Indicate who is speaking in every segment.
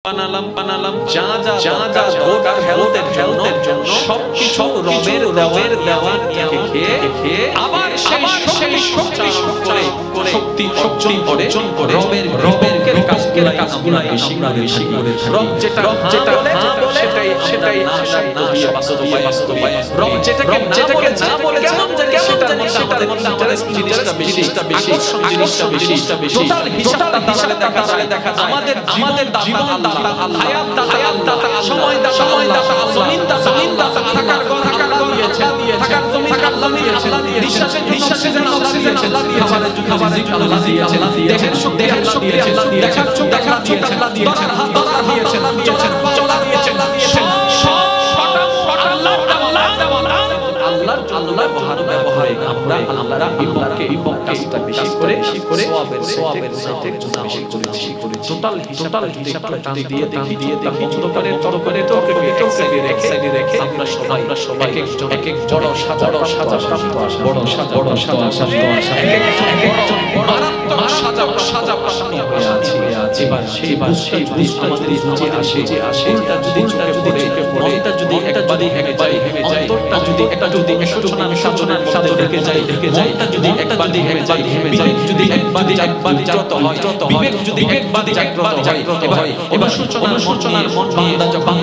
Speaker 1: বানালাম যা দরকার হেলথের জন্য সবকিছু রবের দেওয়া খেয়ে আবার সেই শক্তি শক্তি অর্জন করে রবের কাজকে আমরা বেশি করে রব যেটা হ্যাঁ বলে সেটাই বাস্তবায়ন রব যেটাকে না বলে কেমন জানি সেটার মধ্যে আমাদের জিনিসটা বেশি টোটাল হিসাবটা দেখা যায় আমাদের জীবন দাতা হায়াত দাতা সময় দাতা জমিন দাতা থাকার ঘর আল্লাহ দিয়েছেন থাকার জমিন আল্লাহ দিয়েছেন নিঃশ্বাসের জন্য অক্সিজেন আল্লাহ দিয়েছেন খাবারের জন্য আল্লাহ দিয়েছেন দেহের শক্তি আল্লাহ দিয়েছেন দেখার চোখ আল্লাহ দিয়েছেন ধরার হাত আল্লাহ দিয়েছেন চলার দিয়েছেন সব আল্লাহ ব্যবহারে আমরা বিপক্ষে কাজটা বেশি করে সওয়াবের সাথে বেশি করে টোটাল হিসাবটা টান দিয়ে বন্ধ করে এক সাইডে রেখে আমরা সবাই এক এক বড় সাজা বড় সাজা এক মারাত্মক সাজা হয়ে আছে এবার সেই বুঝ আমাদের বুঝে আসে ওটা যদি চোখে পড়ে মনটা যদি একবারই ভেঙে যায় অন্তরটা যদি সাধনার সাথে ঢেকে যায় মনটা যদি একবারই ভেঙে যায় বিবেক যদি একবারই জাগ্রত হয় বিবেক যদি একবারই জাগ্রত হয় এবার সূচনার মন বান্দা যখন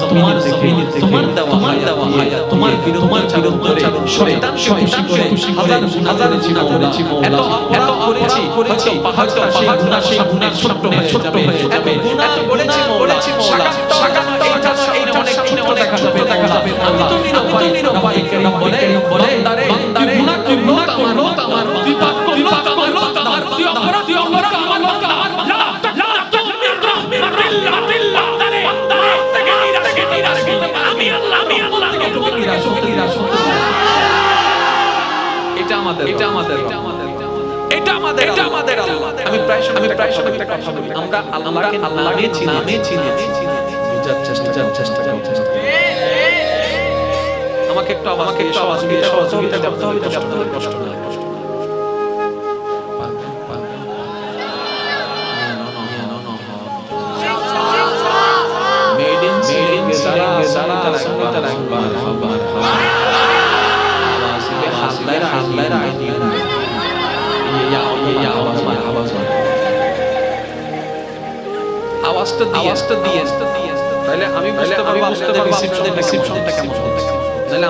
Speaker 1: তোমার জমিনের থেকে তোমার দেওয়া হয় তোমার বিরুদ্ধে শয়তানকে খুশি করে হাজার করেছি এত অপরাধ করেছি পাহাড়টা সেই গুনাহ ছোট হয়ে যাবে এত করেছি মওলা সাকাত এটা অনেক ছোট দেখা যাবে আমি তো নিরপায় করিম বলে বান্দারে তুই গুনাহ করলো আমার তুই পাপ করলো আমার তুই অপরাধ আমার এটা আমাদের আল্লাহ আমি প্রায় সময় একটা কথা বলি আমরা আল্লাহকে নামে চিনি বুঝার চেষ্টা করতে আমাকে একটু সহযোগিতা করতে হবে কষ্ট না আওয়াজটা দিয়ে তাহলে আমি বুঝতে পারবো আপনাদের রিসিপশনটা কেমন হচ্ছে তাহলে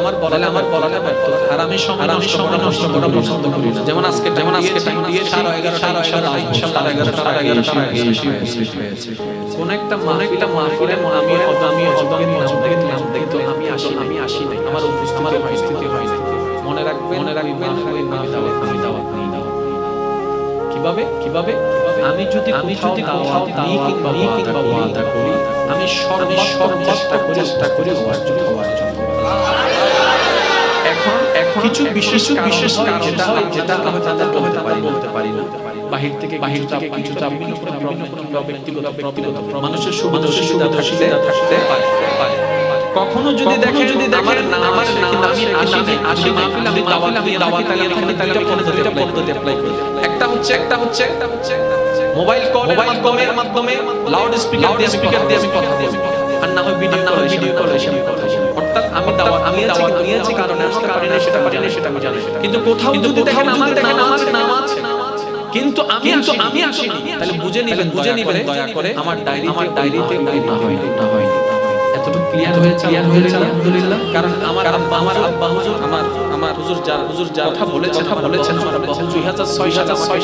Speaker 1: আমার বলাটা ব্যর্থ আর আমি সময় নষ্ট করা পছন্দ করি না যেমন আজকে টাইম দিয়ে 11:30 ইনশাআল্লাহ 11:30 হয়েছে কোন একটা মাহফিলে আমি অজগের নাম দেখতো আমি আসি নাই আমার উপস্থিতি হয় না মনে রাখবেন আমি দাওয়াত নিই না কিভাবে আমি যদি কোথাও নিই কিংবা ওয়াদা করি আমি সর্ব চেষ্টা করি হওয়ার জন্য এখন কিছু বিশেষ কারণ যেটা আমি তাদেরকে বলতে পারি না বাহির থেকে কিছু চাপ ব্যক্তিগত মানুষের সুবিধা থাকতে পারে কখনো যদি দেখেন আমার আমি আসি মাহফিল আমি দাওয়াত তাহলে দুইটা পদ্ধতি অ্যাপ্লাই করি একটা হচ্ছে মোবাইল কলের মাধ্যমে লাউড স্পিকার দিয়ে আমি কথা বলি আর না হয় ভিডিও কল অর্থাৎ আমি দাওয়াত নিয়েছি কারণে সেটা আমি জানি কিন্তু কোথাও যদি দেখেন আমার নাম আছে কিন্তু আমি আসিনি তাহলে বুঝে নিবেন দয়া করে আমার ডায়েরিতে না হয় এতটুকু ক্লিয়ার হয়েছে আলহামদুলিল্লাহ কারণ আমার আব্বা হুজুর আমার হুজুর যা কথা বলেছেন আমার আব্বা হুজুর 2006